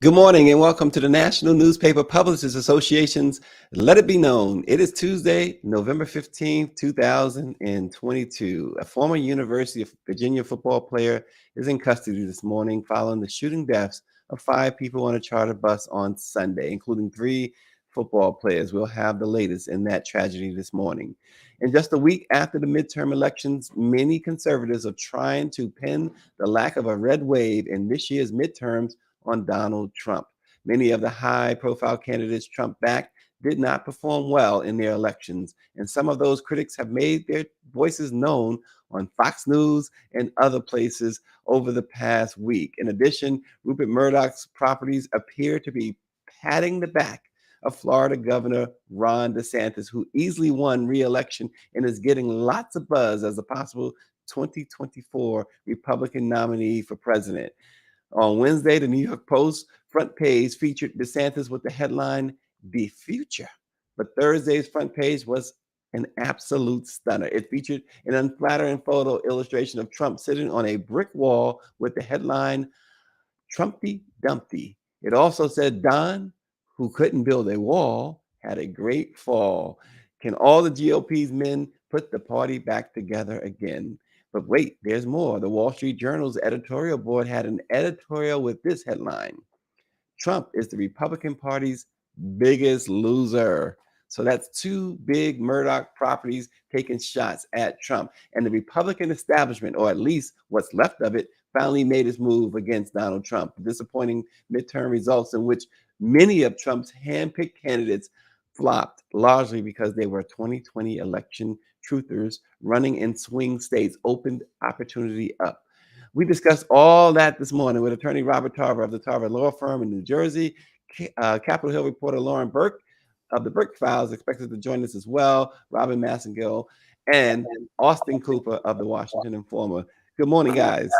Good morning and welcome to the National Newspaper Publishers Association's Let It Be Known. It is Tuesday, November 15th, 2022. A former University of Virginia football player is in custody this morning following the shooting deaths of 5 people on a charter bus on Sunday, including 3 football players. We'll have the latest in that tragedy this morning. And just a week after the midterm elections, many conservatives are trying to pin the lack of a red wave in this year's midterms on Donald Trump. Many of the high-profile candidates Trump backed did not perform well in their elections, and some of those critics have made their voices known on Fox News and other places over the past week. In addition, Rupert Murdoch's properties appear to be patting the back of Florida Governor Ron DeSantis, who easily won re-election and is getting lots of buzz as a possible 2024 Republican nominee for president. On Wednesday, the New York Post front page featured DeSantis with the headline, "The Future." But Thursday's front page was an absolute stunner. It featured an unflattering photo illustration of Trump sitting on a brick wall with the headline, "Trumpty Dumpty." It also said, "Don, who couldn't build a wall, had a great fall. Can all the GOP's men put the party back together again?" But wait, there's more. The Wall Street Journal's editorial board had an editorial with this headline: "Trump is the Republican Party's biggest loser." So that's 2 big Murdoch properties taking shots at Trump. And the Republican establishment, or at least what's left of it, finally made its move against Donald Trump. The disappointing midterm results in which many of Trump's handpicked candidates flopped, largely because they were 2020 election truthers running in swing states, opened opportunity up. We discussed all that this morning with attorney Robert Tarver of the Tarver Law Firm in New Jersey, Capitol Hill reporter Lauren Burke of the Burke Files expected to join us as well, Robin Massengill, and Austin Cooper of the Washington Informer. Good morning, guys.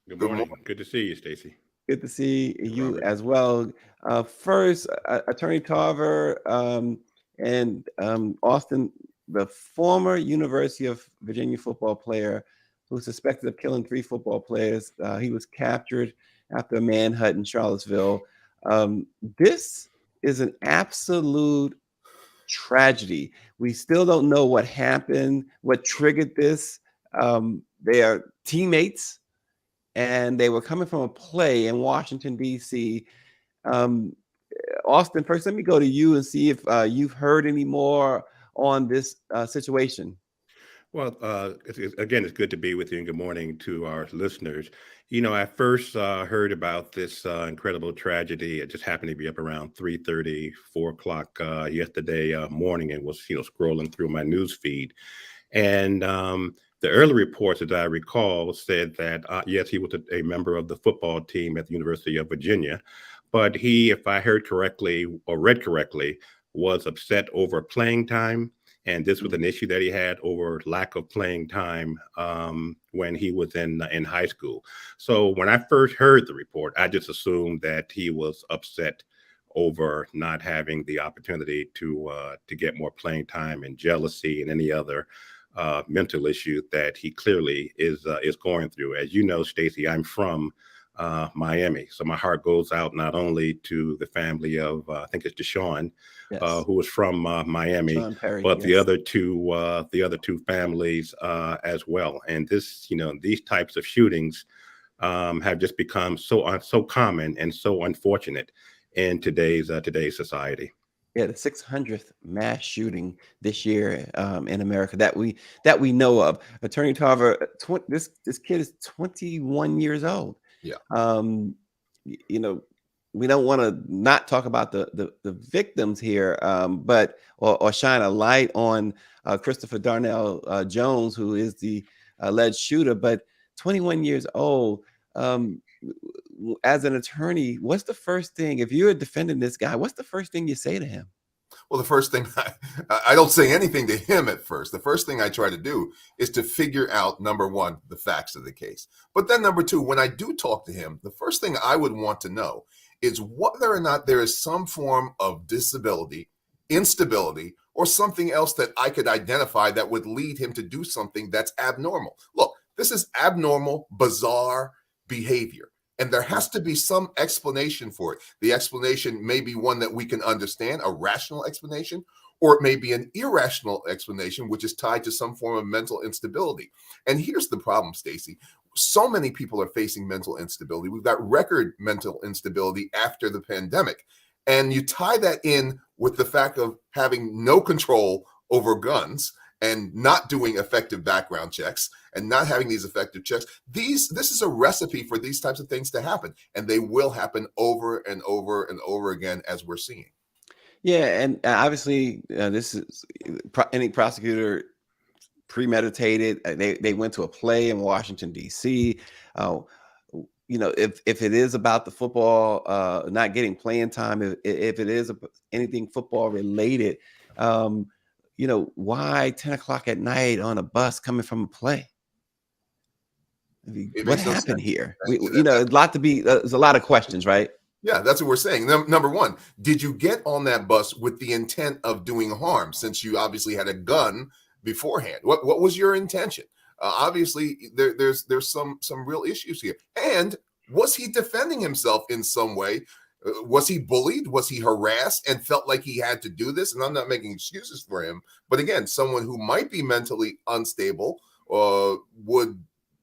Good morning. Good to see you, Stacey. Good to see you as well. First, attorney Tarver and Austin, the former University of Virginia football player who's suspected of killing 3 football players. He was captured after a manhunt in Charlottesville. This is an absolute tragedy. We still don't know what happened, what triggered this. They are teammates, and they were coming from a play in Washington, D.C. Austin, first, let me go to you and see if you've heard any more on this situation. Well, it's good to be with you, and good morning to our listeners. You know, I first heard about this incredible tragedy. It just happened to be up around 3:30, 4 o'clock yesterday morning, and was, scrolling through my news feed. And the early reports, as I recall, said that, yes, he was a member of the football team at the University of Virginia, but he, if I heard correctly or read correctly, was upset over playing time. And this was an issue that he had over lack of playing time when he was in high school. So when I first heard the report, I just assumed that he was upset over not having the opportunity to get more playing time, and jealousy and any other mental issue that he clearly is going through. As you know, Stacey, I'm from Miami, so my heart goes out not only to the family of I think it's Deshaun, Yes. Who was from Miami, Perry, but yes. the other two families as well. And this, these types of shootings have just become so common and so unfortunate in today's society. Yeah, the 600th mass shooting this year in America that we know of. Attorney Tarver, this kid is 21 years old. Yeah. We don't want to not talk about the victims here, but or shine a light on Christopher Darnell Jones, who is the alleged shooter. But 21 years old, as an attorney, what's the first thing, if you're defending this guy, what's the first thing you say to him? Well, the first thing I don't say anything to him at first. The first thing I try to do is to figure out, number one, the facts of the case. But then number two, when I do talk to him, the first thing I would want to know is whether or not there is some form of disability, instability, or something else that I could identify that would lead him to do something that's abnormal. Look, this is abnormal, bizarre behavior. And there has to be some explanation for it. The explanation may be one that we can understand, a rational explanation, or it may be an irrational explanation, which is tied to some form of mental instability. And here's the problem, Stacey. So many people are facing mental instability. We've got record mental instability after the pandemic. And you tie that in with the fact of having no control over guns and not doing effective background checks and not having these effective checks. This is a recipe for these types of things to happen, and they will happen over and over and over again, as we're seeing. Yeah, and obviously, this is any prosecutor premeditated. They went to a play in Washington, D.C. If it is about the football not getting playing time, if it is anything football related, why 10 o'clock at night on a bus coming from a play? What happened here? There's a lot of questions, right? Yeah, that's what we're saying. Number one, did you get on that bus with the intent of doing harm, since you obviously had a gun beforehand? What was your intention? Obviously, there's some real issues here. And was he defending himself in some way? Was he bullied? Was he harassed and felt like he had to do this? And I'm not making excuses for him. But again, someone who might be mentally unstable would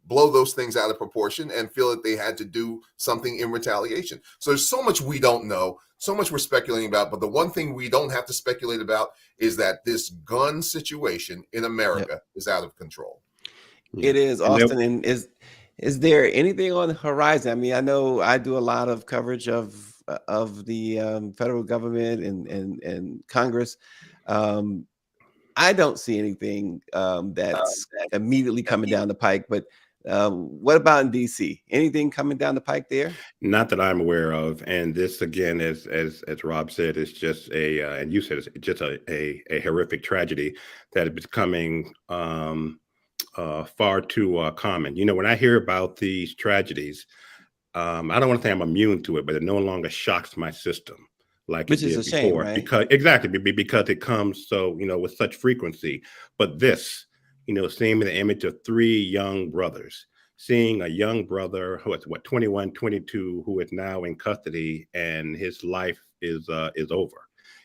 blow those things out of proportion and feel that they had to do something in retaliation. So there's so much we don't know, so much we're speculating about. But the one thing we don't have to speculate about is that this gun situation in America is out of control. It is, Austin. And is there anything on the horizon? I mean, I know I do a lot of coverage of the federal government and Congress. I don't see anything that's immediately coming down the pike, but what about in DC? Anything coming down the pike there? Not that I'm aware of. And this, again, as Rob said, is just and you said it's just a horrific tragedy that is becoming far too common. When I hear about these tragedies, I don't want to say I'm immune to it, but it no longer shocks my system like Which it is did a shame, before. right? Because it comes so, with such frequency. But this, seeing the image of three young brothers, seeing a young brother who is 21, 22, who is now in custody and his life is over.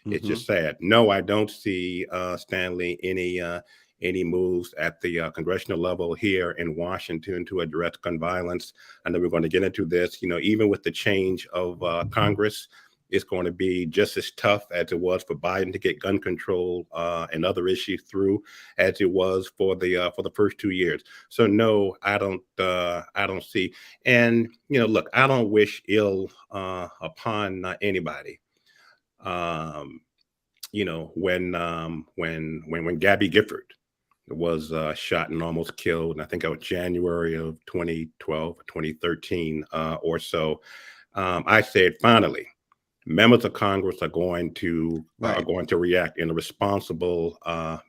It's just sad. No, I don't see, Stanley, any moves at the congressional level here in Washington to address gun violence. I know we're going to get into this. Even with the change of Congress, it's going to be just as tough as it was for Biden to get gun control and other issues through as it was for the first 2 years. So no, I don't see. And look, I don't wish ill upon anybody. When Gabby Gifford was shot and almost killed, and I think it was January of 2012, 2013 or so, I said, finally, members of Congress are going to react in a responsible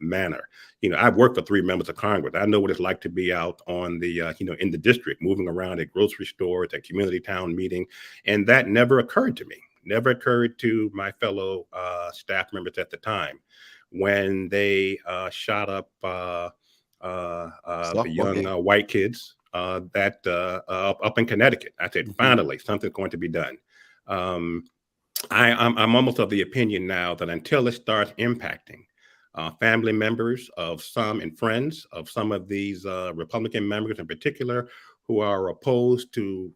manner. I've worked for 3 members of Congress. I know what it's like to be out on the in the district, moving around at grocery stores, at community town meeting, and that never occurred to me. Never occurred to my fellow staff members at the time when they shot up the young white kids up in Connecticut. I said, finally, something's going to be done. I'm almost of the opinion now that until it starts impacting family members of some and friends of some of these Republican members in particular who are opposed to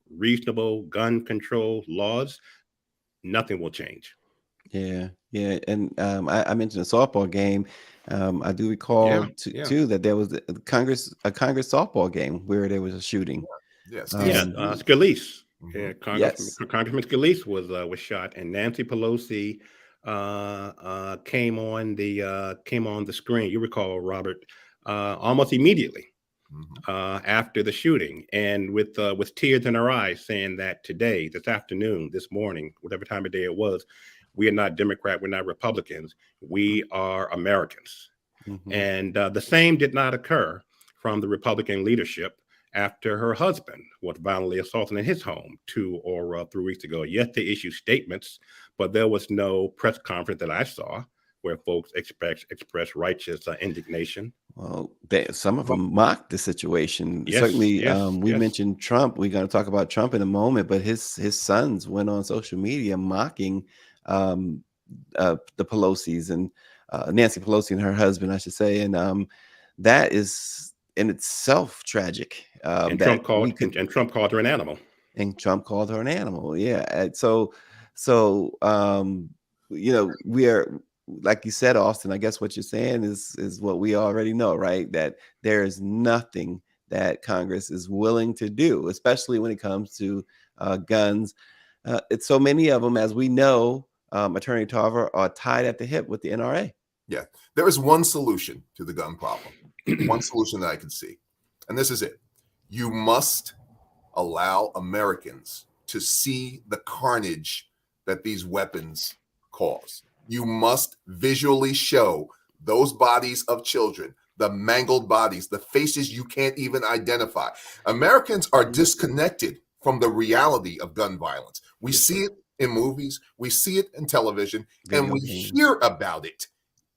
reasonable gun control laws, nothing will change. Yeah. And I mentioned a softball game. I do recall too that there was a Congress softball game where there was a shooting. Scalise. Yeah, Congressman Scalise was shot, and Nancy Pelosi came on the screen. You recall, Robert, almost immediately after the shooting, and with tears in her eyes, saying that today, this afternoon, this morning, whatever time of day it was, we are not Democrat, we're not Republicans, we are Americans. And the same did not occur from the Republican leadership after her husband was violently assaulted in his home 2 or 3 weeks ago. Yes, they issued statements, but there was no press conference that I saw where folks express righteous indignation. Well, some of them mocked the situation. Yes, Certainly, we yes. mentioned Trump. We're going to talk about Trump in a moment, but his sons went on social media mocking the Pelosi's and Nancy Pelosi and her husband, I should say, and that is in itself tragic. And Trump called her an animal. And Trump called her an animal. Yeah. And so we are, like you said, Austin, I guess what you're saying is what we already know, right? That there is nothing that Congress is willing to do, especially when it comes to guns. It's so many of them, as we know, Attorney Tarver, are tied at the hip with the NRA. Yeah, there is one solution to the gun problem. One solution that I can see, and this is it. You must allow Americans to see the carnage that these weapons cause. You must visually show those bodies of children, the mangled bodies, the faces you can't even identify. Americans are disconnected from the reality of gun violence. We see it in movies, we see it in television, and we hear about it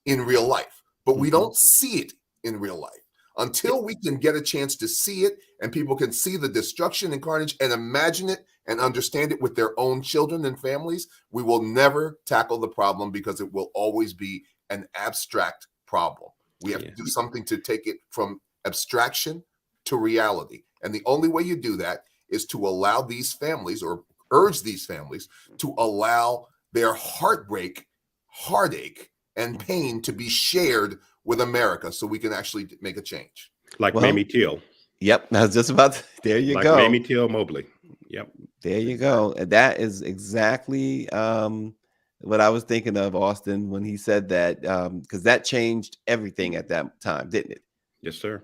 in real life, but we don't see it in real life. Until we can get a chance to see it and people can see the destruction and carnage and imagine it and understand it with their own children and families, we will never tackle the problem, because it will always be an abstract problem. We have to do something to take it from abstraction to reality. And the only way you do that is to allow these families, or urge these families, to allow their heartbreak, heartache, and pain to be shared with America, so we can actually make a change. Like Mamie Till. Yep, I was just about to, there you go. Like Mamie Till Mobley. Yep. There you go. And that is exactly what I was thinking of, Austin, when he said that, because that changed everything at that time, didn't it? Yes, sir.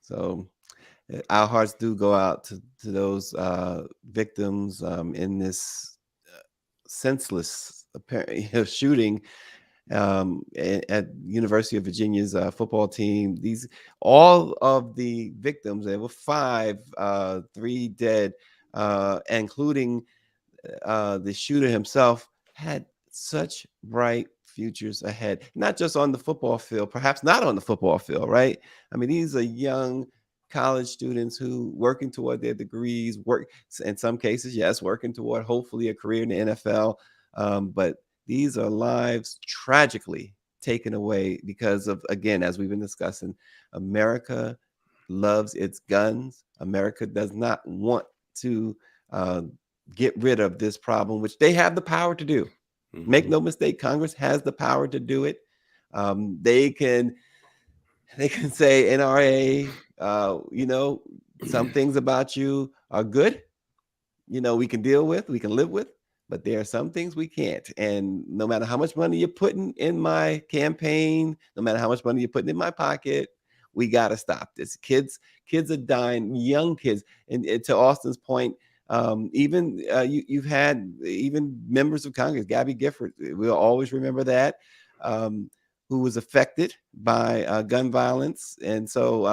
So our hearts do go out to those victims in this senseless shooting at University of Virginia's football team. All of the victims, there were 5, 3 dead, including the shooter himself, had such bright futures ahead, not just on the football field, perhaps not on the football field, right? I mean, these are young college students who working toward their degrees, work in some cases, yes, working toward hopefully a career in the NFL, but these are lives tragically taken away because of, again, as we've been discussing, America loves its guns. America does not want to get rid of this problem, which they have the power to do. Make no mistake, Congress has the power to do it. They can say, NRA, some things about you are good. We can deal with, we can live with. But there are some things we can't. And no matter how much money you're putting in my campaign, no matter how much money you're putting in my pocket, we got to stop this. Kids are dying, young kids. And to Austin's point, you've had even members of Congress, Gabby Gifford, we'll always remember that, who was affected by gun violence. And so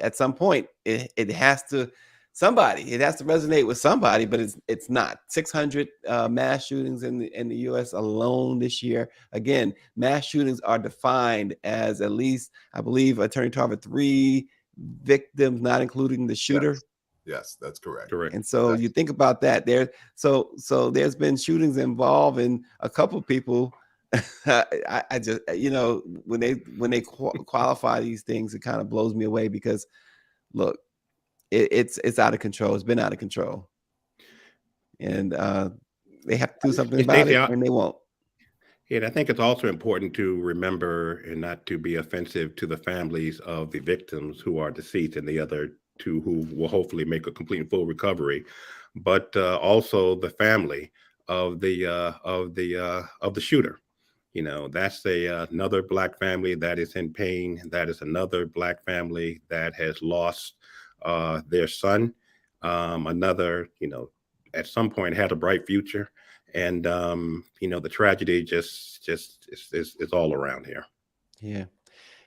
at some point, it has to resonate with somebody, but it's not. 600 mass shootings in the U.S. alone this year. Again, mass shootings are defined as at least, I believe, Attorney Tarver, 3 victims, not including the shooter. Yes, that's correct. And so you think about that. So there's been shootings involving a couple of people. I just, when they qualify these things, it kind of blows me away, because look, it's out of control. It's been out of control, and they have to do something about it, and they won't. And I think it's also important to remember, and not to be offensive to the families of the victims who are deceased, and the other 2 who will hopefully make a complete and full recovery, but also the family of the shooter. That's another Black family that is in pain. That is another Black family that has lost their son. Another, at some point had a bright future. And, the tragedy just is all around here. Yeah.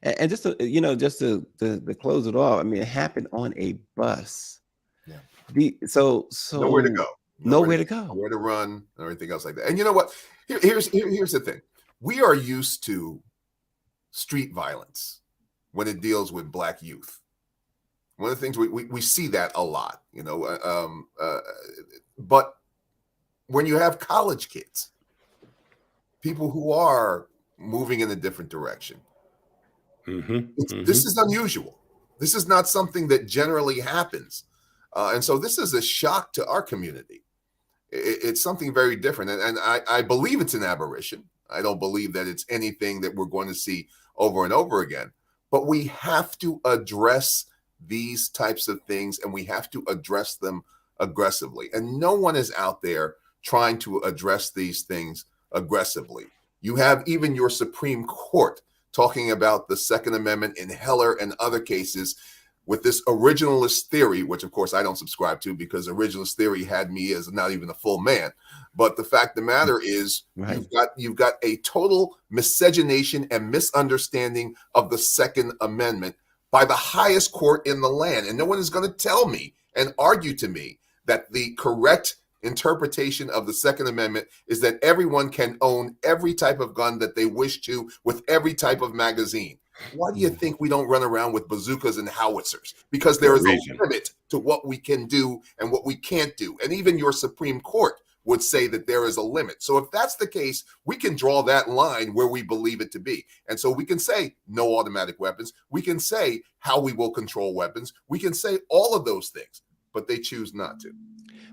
And just to close it off, I mean, it happened on a bus. Yeah. So nowhere to go. Nowhere to go. Nowhere to run or anything else like that. And you know what? Here's the thing. We are used to street violence when it deals with Black youth. One of the things we see that a lot, but when you have college kids, people who are moving in a different direction, this is unusual. This is not something that generally happens. And so this is a shock to our community. It's something very different. And I believe it's an aberration. I don't believe that it's anything that we're going to see over and over again. But we have to address these types of things, and we have to address them aggressively. And no one is out there trying to address these things aggressively. You have even your Supreme Court talking about the Second Amendment in Heller and other cases with this originalist theory, which of course I don't subscribe to, because originalist theory had me as not even a full man. But the fact of the matter is, right, you've got a total miscegenation and misunderstanding of the Second Amendment by the highest court in the land. And no one is going to tell me and argue to me that the correct interpretation of the Second Amendment is that everyone can own every type of gun that they wish to with every type of magazine. Why do you think we don't run around with bazookas and howitzers? Because there is a limit to what we can do and what we can't do. And even your Supreme Court would say that there is a limit. So if that's the case, we can draw that line where we believe it to be. And so we can say no automatic weapons. We can say how we will control weapons. We can say all of those things, but they choose not to.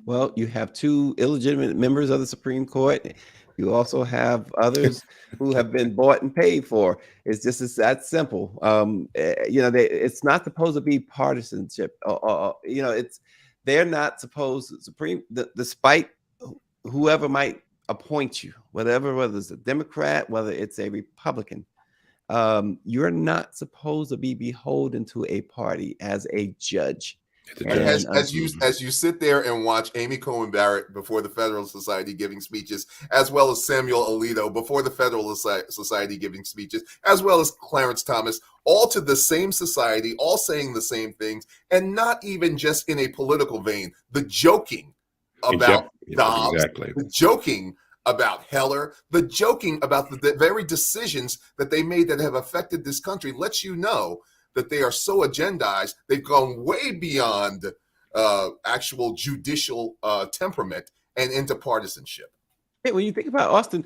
Well, you have two illegitimate members of the Supreme Court. You also have others who have been bought and paid for. It's just that simple. It's not supposed to be partisanship. They're not supposed to, despite whoever might appoint you, whether it's a Democrat, whether it's a Republican, you're not supposed to be beholden to a party as a judge. And as you sit there and watch Amy Coney Barrett before the Federalist Society giving speeches, as well as Samuel Alito before the Federalist Society giving speeches, as well as Clarence Thomas, all to the same society, all saying the same things, and not even just in a political vein, the joking about Dobbs, the joking about Heller, the joking about the very decisions that they made that have affected this country lets you know that they are so agendized, they've gone way beyond actual judicial temperament and into partisanship. When you think about Austin,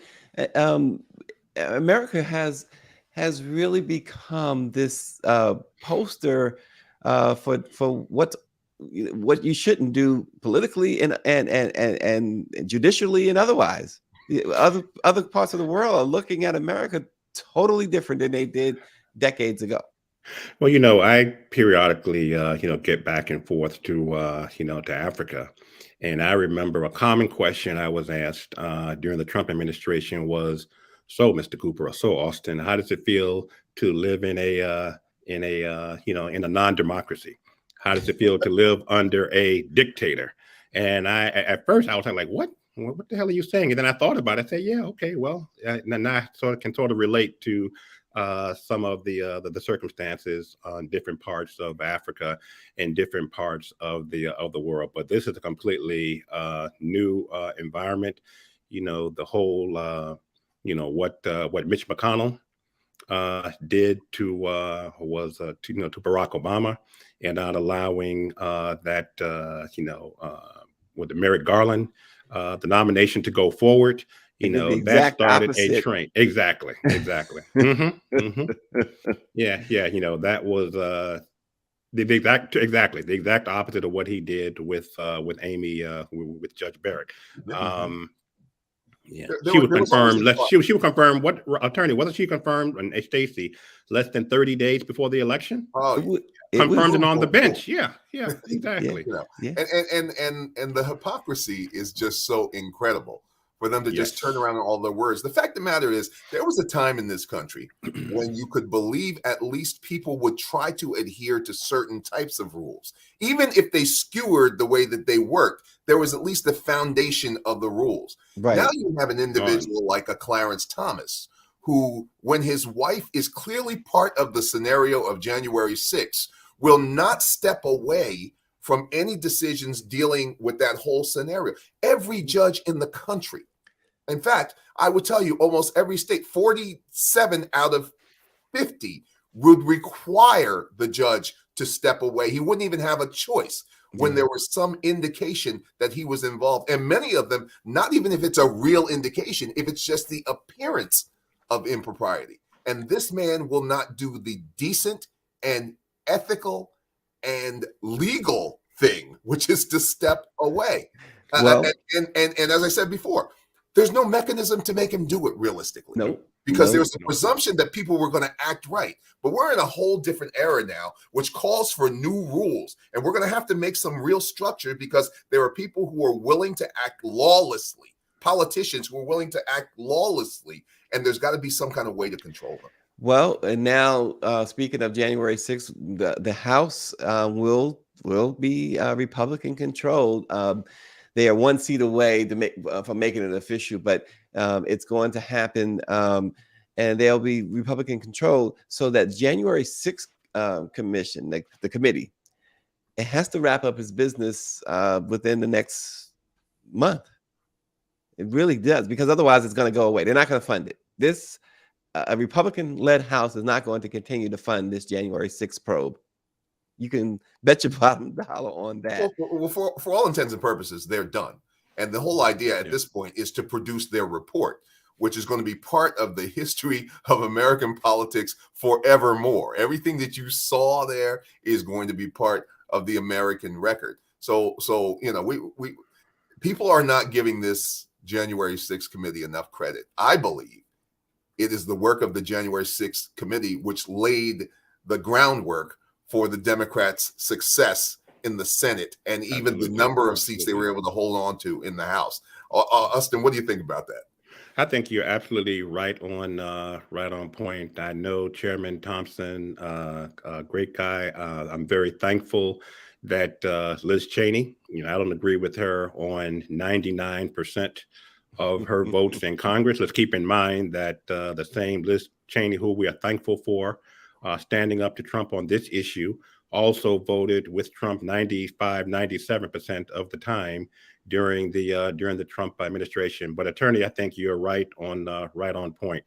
America has really become this poster for what you shouldn't do politically and judicially and otherwise. Other parts of the world are looking at America totally different than they did decades ago. Well, I periodically, get back and forth to Africa. And I remember a common question I was asked during the Trump administration was, so Mr. Cooper, or so Austin, how does it feel to live in a non-democracy? How does it feel to live under a dictator? And at first I was like, what the hell are you saying? And then I thought about it. I said, yeah, okay, well, now I can relate to some of the circumstances on different parts of Africa and different parts of the world. But this is a completely new environment. The whole what Mitch McConnell did to Barack Obama, and not allowing with the Merrick Garland the nomination to go forward. That started a train. Exactly. Yeah. That was the exact opposite of what he did with Amy, with Judge Barrett. She was confirmed. She was confirmed. What attorney wasn't she confirmed? And Stacey, less than 30 days before the election. Confirmed and on the bench. Yeah, exactly. And the hypocrisy is just so incredible. for them to just turn around on all their words. The fact of the matter is, there was a time in this country when you could believe at least people would try to adhere to certain types of rules. Even if they skewered the way that they worked, there was at least the foundation of the rules. Right. Now you have an individual like a Clarence Thomas, who, when his wife is clearly part of the scenario of January 6th, will not step away from any decisions dealing with that whole scenario. Every judge in the country, in fact, I would tell you almost every state, 47 out of 50 would require the judge to step away. He wouldn't even have a choice when there was some indication that he was involved. And many of them, not even if it's a real indication, if it's just the appearance of impropriety. And this man will not do the decent and ethical and legal thing, which is to step away. Well, and as I said before, there's no mechanism to make him do it realistically. No. Because there's a presumption that people were going to act right. But we're in a whole different era now, which calls for new rules. And we're going to have to make some real structure, because there are people who are willing to act lawlessly, politicians who are willing to act lawlessly, and there's got to be some kind of way to control them. Well, and now speaking of January 6th, the House will be Republican controlled. They are one seat away from making it official, but it's going to happen, and they'll be Republican controlled. So that January 6th commission, the committee, it has to wrap up its business within the next month. It really does, because otherwise it's going to go away. They're not going to fund it. A Republican-led House is not going to continue to fund this January 6th probe. You can bet your bottom dollar on that. Well, for all intents and purposes, they're done. And the whole idea at this point is to produce their report, which is going to be part of the history of American politics forevermore. Everything that you saw there is going to be part of the American record. So we people are not giving this January 6th committee enough credit. I believe it is the work of the January 6th committee which laid the groundwork for the Democrats' success in the Senate, and even the number of seats they were able to hold on to in the House. Austin, what do you think about that? I think you're absolutely right on point. I know Chairman Thompson, a great guy. I'm very thankful that Liz Cheney, I don't agree with her on 99% of her votes in Congress. Let's keep in mind that the same Liz Cheney, who we are thankful for standing up to Trump on this issue, also voted with Trump 97% of the time during the Trump administration. But Attorney, I think you're right on point.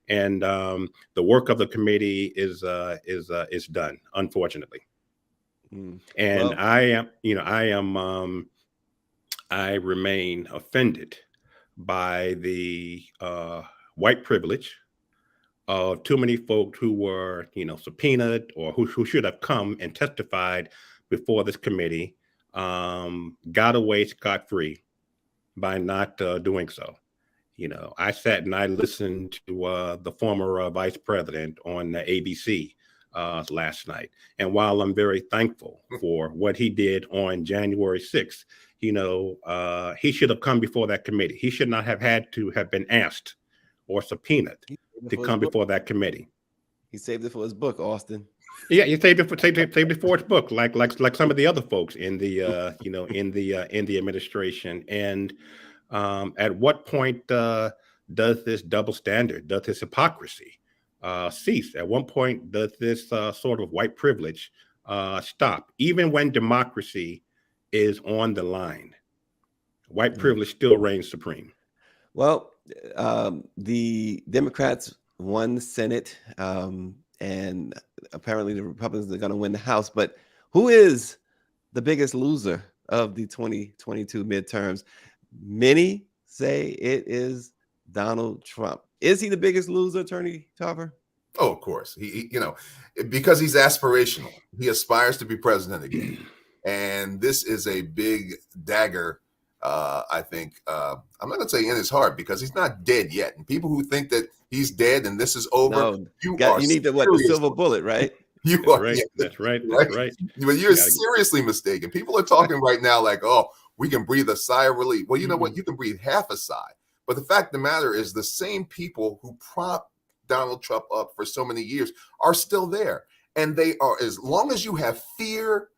And the work of the committee is done, unfortunately. And well, I remain offended by the white privilege of too many folks who were, subpoenaed, or who should have come and testified before this committee, got away scot-free by not doing so. I sat and I listened to the former vice president on ABC last night. And while I'm very thankful for what he did on January 6th, he should have come before that committee. He should not have had to have been asked or subpoenaed to come before that committee. He saved it for his book, Austin. Yeah, he saved it for his book, like some of the other folks in the in the administration. And at what point does this double standard, does this hypocrisy cease? At one point does this sort of white privilege stop? Even when democracy is on the line, white privilege still reigns supreme. Well, the Democrats won the Senate, and apparently the Republicans are going to win the House. But who is the biggest loser of the 2022 midterms? Many say it is Donald Trump. Is he the biggest loser, Attorney Tarver? Oh, of course. He because he's aspirational. He aspires to be president again. And this is a big dagger, I think. I'm not going to say in his heart, because he's not dead yet. And people who think that he's dead and this is over, you need the silver bullet, right? That's right. But you're seriously mistaken. People are talking right now like, oh, we can breathe a sigh of relief. Well, you know what? You can breathe half a sigh. But the fact of the matter is the same people who prop Donald Trump up for so many years are still there. And they are, as long as you have fear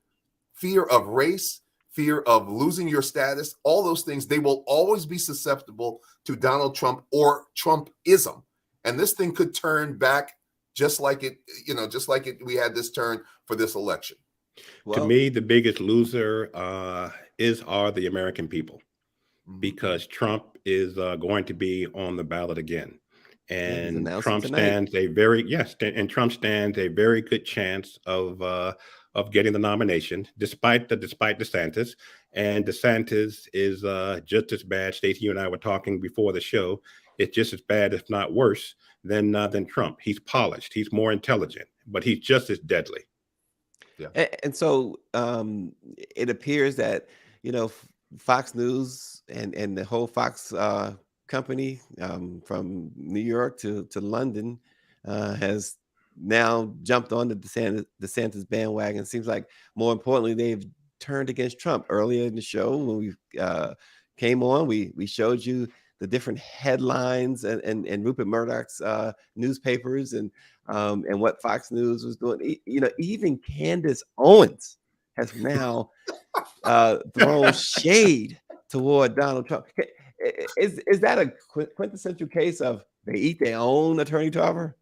of race, fear of losing your status, all those things, they will always be susceptible to Donald Trump or Trumpism. And this thing could turn back just like it, we had this turn for this election. To me, the biggest loser are the American people, because Trump is going to be on the ballot again. And Trump stands a very good chance of getting the nomination, despite DeSantis. And DeSantis is just as bad. Stacey, you and I were talking before the show. It's just as bad, if not worse, than Trump. He's polished. He's more intelligent, but he's just as deadly. Yeah. And so it appears that, Fox News and the whole Fox company from New York to London has now jumped on the DeSantis bandwagon. It seems like, more importantly, they've turned against Trump. Earlier in the show, when we came on, we showed you the different headlines and Rupert Murdoch's newspapers and what Fox News was doing. Even Candace Owens has now thrown shade toward Donald Trump. Is that a quintessential case of they eat their own attorney Tarver?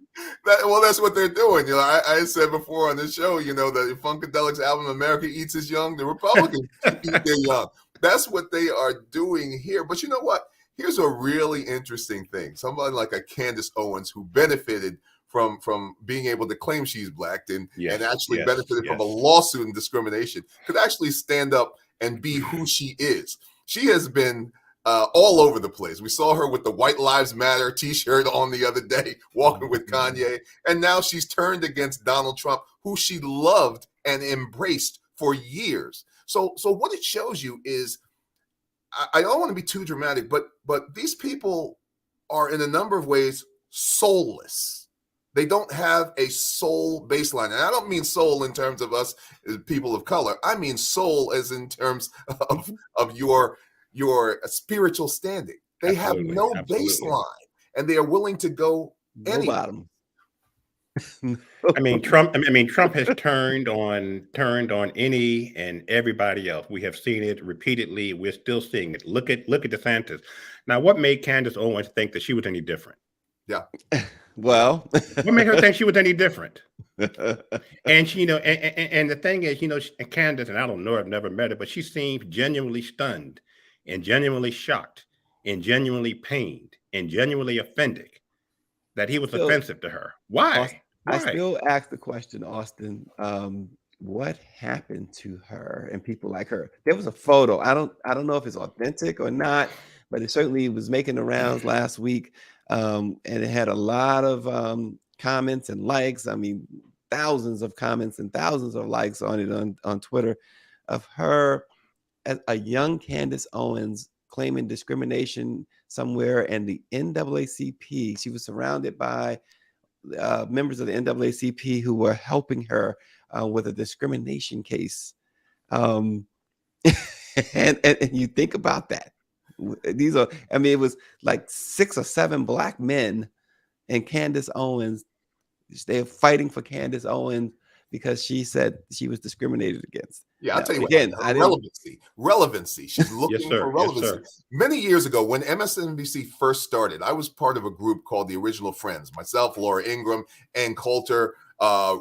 Well, that's what they're doing. I said before on this show, the Funkadelics album "America Eats Its Young," the Republicans eat their young. That's what they are doing here. But you know what? Here's a really interesting thing. Somebody like a Candace Owens, who benefited from being able to claim she's black and actually benefited from a lawsuit and discrimination, could actually stand up and be who she is. She has been all over the place. We saw her with the White Lives Matter t-shirt on the other day, walking with Kanye. And now she's turned against Donald Trump, who she loved and embraced for years. So what it shows you is, I don't want to be too dramatic, but these people are in a number of ways soulless. They don't have a soul baseline. And I don't mean soul in terms of us as people of color. I mean soul as in terms of your spiritual standing. They have no baseline, and they are willing to go bottom. Trump has turned on any and everybody else. We have seen it repeatedly. We're still seeing it. Look at DeSantis. Now, what made Candace Owens think that she was any different? Yeah. Well, what made her think she was any different? And she, and the thing is, Candace, and I don't know, I've never met her, but she seemed genuinely stunned and genuinely shocked and genuinely pained and genuinely offended that he was offensive to her. Why? I still ask the question, Austin, what happened to her and people like her? There was a photo. I don't know if it's authentic or not, but it certainly was making the rounds last week. And it had a lot of comments and likes. Thousands of comments and thousands of likes on it on Twitter, of her as a young Candace Owens claiming discrimination somewhere, and the NAACP. She was surrounded by members of the NAACP who were helping her with a discrimination case. And you think about that. These are, it was like 6 or 7 black men and Candace Owens. They're fighting for Candace Owens because she said she was discriminated against. Yeah, I'll tell you again, relevancy. She's looking for relevancy. Many years ago, when MSNBC first started, I was part of a group called the Original Friends. Myself, Laura Ingraham, Ann Coulter,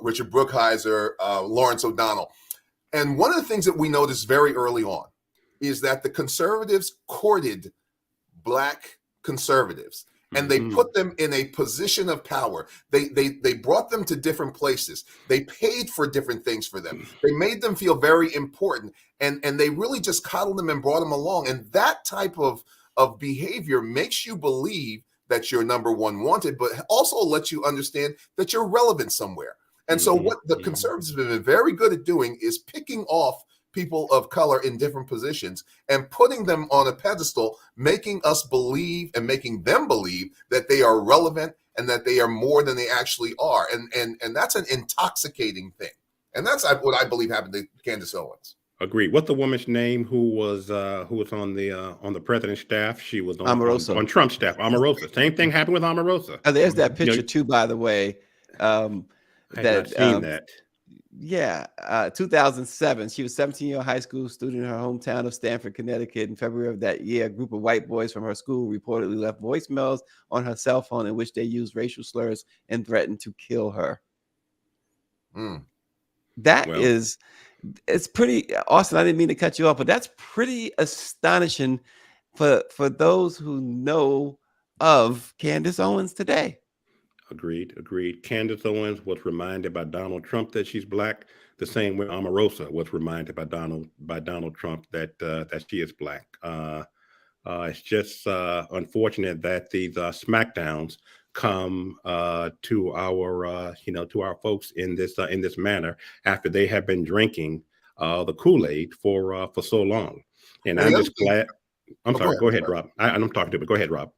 Richard Brookhiser, Lawrence O'Donnell. And one of the things that we noticed very early on is that the conservatives courted black conservatives. And they put them in a position of power. They brought them to different places. They paid for different things for them. They made them feel very important. And they really just coddled them and brought them along. And that type of behavior makes you believe that you're number one wanted, but also lets you understand that you're relevant somewhere. And so what the conservatives have been very good at doing is picking off people of color in different positions and putting them on a pedestal, making us believe and making them believe that they are relevant and that they are more than they actually are. And that's an intoxicating thing. And that's what I believe happened to Candace Owens. Agreed. What's the woman's name who was on the president's staff? She was Omarosa. on Trump's staff. Omarosa. Same thing happened with Omarosa. There's that You know, picture too, by the way. I had not That seen that. Yeah, 2007. She was 17-year-old high school student in her hometown of Stamford, Connecticut. In February of that year, a group of white boys from her school reportedly left voicemails on her cell phone in which they used racial slurs and threatened to kill her. Mm. That Well, is, it's pretty, Austin, I didn't mean to cut you off, but that's pretty astonishing for those who know of Candace Owens today. agreed. Candace Owens was reminded by Donald Trump that she's black, the same way Omarosa was reminded by Donald Trump that she is black. It's just unfortunate that these smackdowns come to our folks in this manner after they have been drinking the Kool-Aid for so long. And Well, I'm the other just thing, glad. I'm go sorry. ahead. Go ahead, Rob. I'm talking to you, but go ahead, Rob.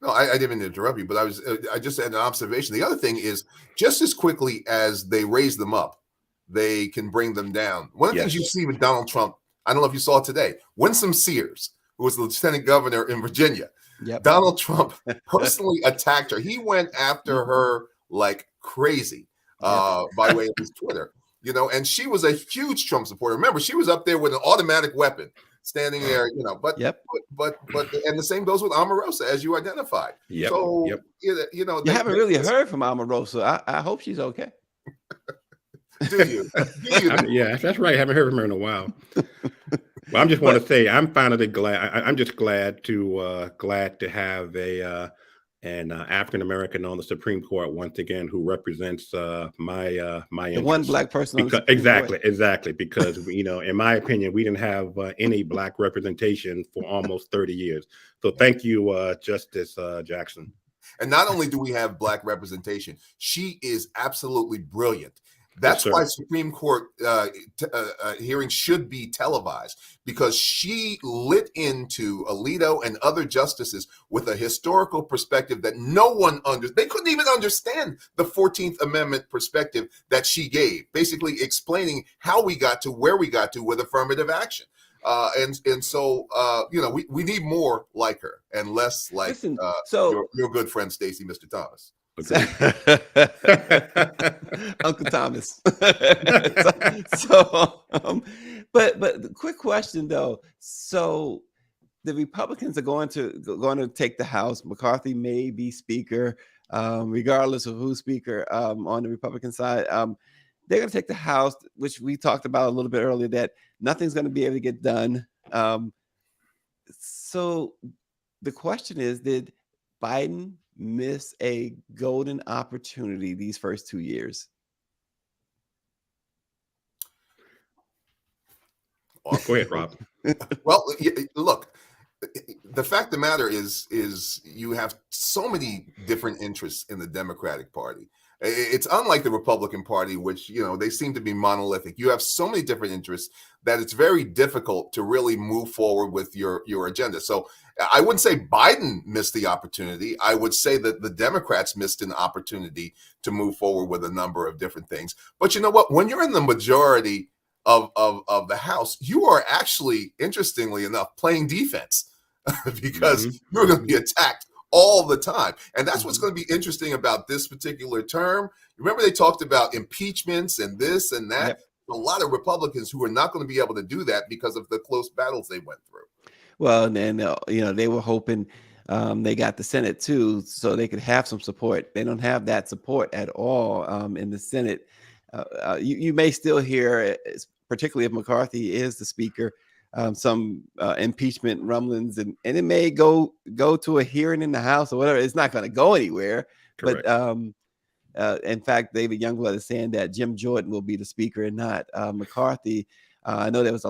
No, I didn't interrupt you, but I just had an observation. The other thing is, just as quickly as they raise them up, they can bring them down. One of the things you Yes. see with Donald Trump, I don't know if you saw it today, Winsome Sears, who was the lieutenant governor in Virginia, Yep. Donald Trump personally attacked her. He went after her like crazy by way of his Twitter, and she was a huge Trump supporter. Remember, she was up there with an automatic weapon standing there, but Yep. but and the same goes with Omarosa, as you identified. Yep. So Yep. You haven't really heard from Omarosa. I hope she's okay. Do you? Yeah, that's right. I haven't heard from her in a while. Well, I just want to say I'm finally glad. I'm just glad to have an African American on the Supreme Court once again who represents my The one interests. black person on the Because Supreme Court. exactly, because in my opinion, we didn't have any black representation for almost 30 years. So thank you, Justice Jackson. And not only do we have black representation, she is absolutely brilliant. Yes, That's sir. why Supreme Court hearings should be televised, because she lit into Alito and other justices with a historical perspective that no one they couldn't even understand the 14th Amendment perspective that she gave, basically explaining how we got to where we got to with affirmative action. So we need more like her and less like Listen, so your good friend Stacey, Mr. Thomas. Uncle Thomas. But the quick question though. So the Republicans are going to take the House. McCarthy may be Speaker, regardless of who's Speaker on the Republican side. They're going to take the House, which we talked about a little bit earlier, that nothing's going to be able to get done. So the question is, did Biden miss a golden opportunity these first 2 years? Go ahead, Rob. Well, look, the fact of the matter is you have so many different interests in the Democratic Party. It's unlike the Republican Party, which, they seem to be monolithic. You have so many different interests that it's very difficult to really move forward with your agenda. So I wouldn't say Biden missed the opportunity. I would say that the Democrats missed an opportunity to move forward with a number of different things. But you know what? When you're in the majority of the House, you are actually, interestingly enough, playing defense because you're going to be attacked all the time. And that's what's going to be interesting about this particular term. Remember, they talked about impeachments and this and that. Yep. A lot of Republicans who are not going to be able to do that because of the close battles they went through. Well, and then, they were hoping they got the Senate too, so they could have some support. They don't have that support at all in the Senate. You may still hear, particularly if McCarthy is the Speaker, some impeachment rumblings, and it may go to a hearing in the House or whatever. It's not going to go anywhere. Correct. But in fact, David Youngblood is saying that Jim Jordan will be the Speaker and not McCarthy. I know there's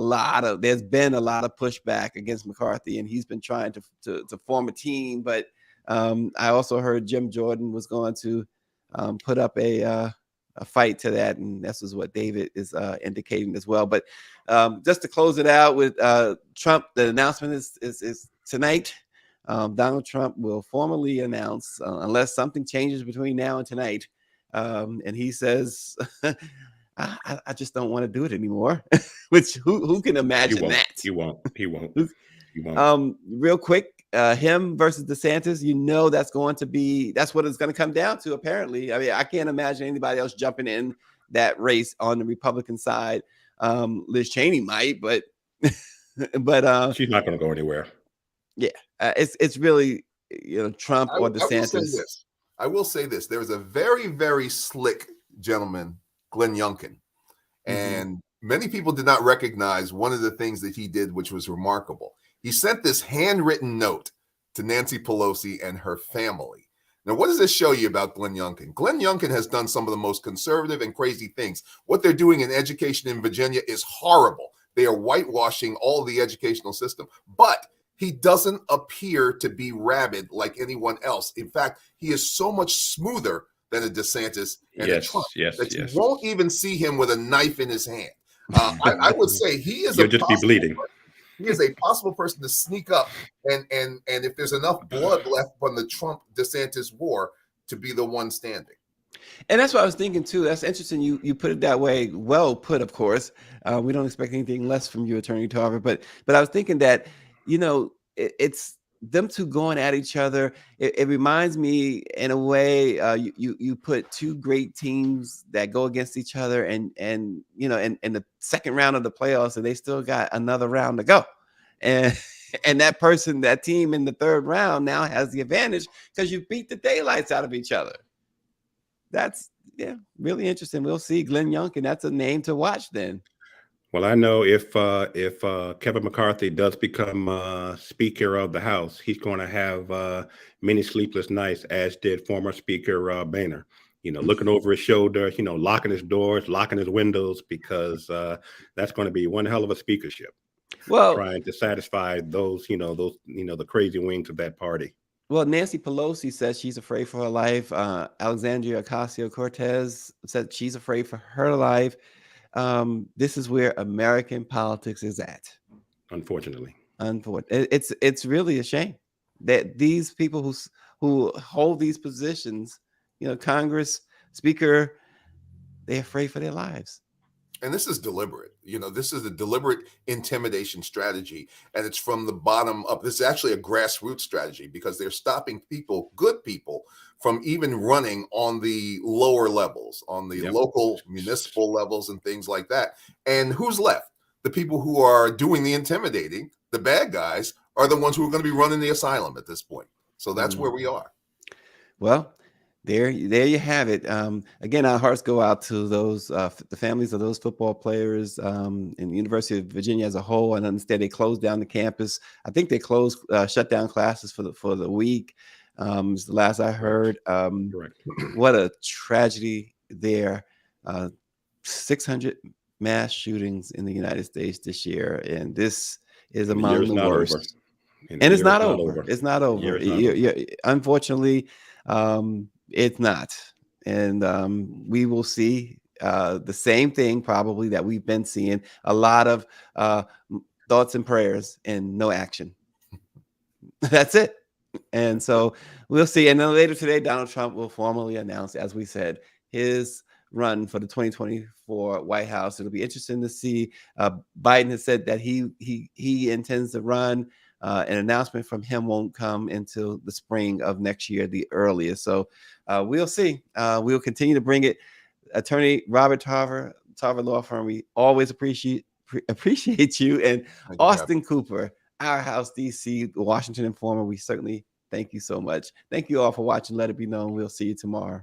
been a lot of pushback against McCarthy, and he's been trying to form a team. But I also heard Jim Jordan was going to put up a fight to that, and this is what David is indicating as well. But just to close it out with Trump, the announcement is tonight. Donald Trump will formally announce, unless something changes between now and tonight, and he says, I just don't want to do it anymore. Which who can imagine that? He won't. He won't. Real quick, him versus DeSantis, that's what it's going to come down to, apparently. I mean, I can't imagine anybody else jumping in that race on the Republican side. Liz Cheney might, but she's not going to go anywhere. Yeah, it's really Trump or DeSantis. I will say this. There was a very, very slick gentleman, Glenn Youngkin, and many people did not recognize one of the things that he did, which was remarkable. He sent this handwritten note to Nancy Pelosi and her family. Now, what does this show you about Glenn Youngkin? Glenn Youngkin has done some of the most conservative and crazy things. What they're doing in education in Virginia is horrible. They are whitewashing all the educational system, but he doesn't appear to be rabid like anyone else. In fact, he is so much smoother than a DeSantis and a Trump that you won't even see him with a knife in his hand. I would say he is You'll just be bleeding. He is a possible person to sneak up and if there's enough blood left from the Trump-DeSantis war, to be the one standing. And that's what I was thinking too. That's interesting. You put it that way. Well put, of course. We don't expect anything less from you, Attorney Tarver. But I was thinking that it's them two going at each other. It reminds me, in a way, you put two great teams that go against each other, and in the second round of the playoffs, and they still got another round to go, and that team in the third round now has the advantage because you beat the daylights out of each other. That's really interesting. We'll see. Glenn Youngkin, that's a name to watch then. Well, I know if Kevin McCarthy does become Speaker of the House, he's going to have many sleepless nights, as did former Speaker Boehner. Looking over his shoulder, locking his doors, locking his windows, because that's going to be one hell of a speakership. Well, trying to satisfy those the crazy wings of that party. Well, Nancy Pelosi says she's afraid for her life. Alexandria Ocasio-Cortez said she's afraid for her life. This is where American politics is at. Unfortunately, it's really a shame that these people who hold these positions, Congress, Speaker, they're afraid for their lives. And this is deliberate. This is a deliberate intimidation strategy, and it's from the bottom up. This is actually a grassroots strategy because they're stopping people, good people, from even running on the lower levels, on the local municipal levels and things like that. And who's left? The people who are doing the intimidating, the bad guys, are the ones who are going to be running the asylum at this point. So that's where we are. Well, there you have it. Again, our hearts go out to those the families of those football players in the University of Virginia as a whole. And instead, they closed down the campus. I think they shut down classes for the week. Is the last I heard. Correct. What a tragedy there. 600 mass shootings in the United States this year, and this is among the worst. And it's not over. It's not over. Unfortunately, it's not. And we will see the same thing probably that we've been seeing. A lot of thoughts and prayers and no action. That's it. And so we'll see. And then later today, Donald Trump will formally announce, as we said, his run for the 2024 White House. It'll be interesting to see. Biden has said that he intends to run. An announcement from him won't come until the spring of next year, the earliest. So we'll see. We'll continue to bring it. Attorney Robert Tarver Law Firm, we always appreciate you. And Austin Cooper, Our House DC, Washington Informer, we certainly thank you so much. Thank you all for watching. Let It Be Known. We'll see you tomorrow.